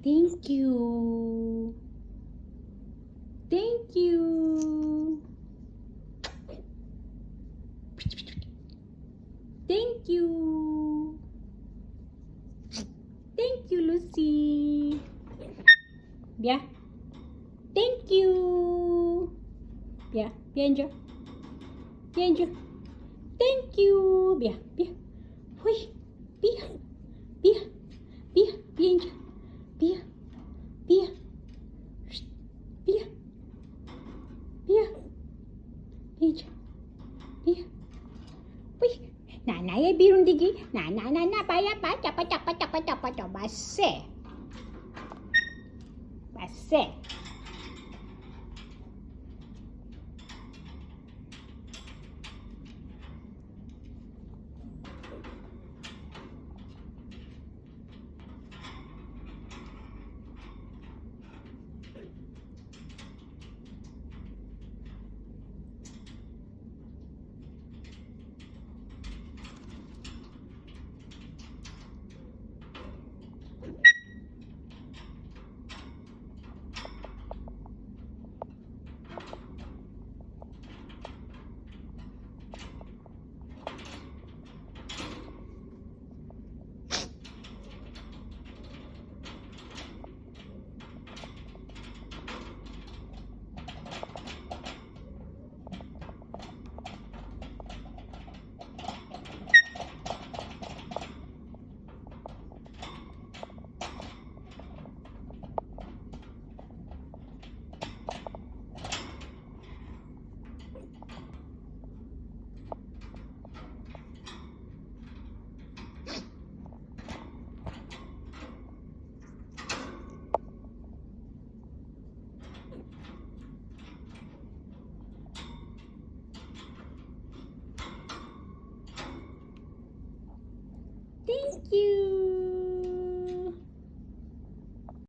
Thank you. Thank you. Thank you. Thank you, Lucy. Bien. Thank you. Bien, bien yo. Bien yo. Thank you. Bien, bien. Uy, bien. Bien. Bien, bien yo. Bien. Bien. Bien. Bien. Bien yo. Bien. Uy. Nanay ay birong digi. Na paya pa capa. Base. Base.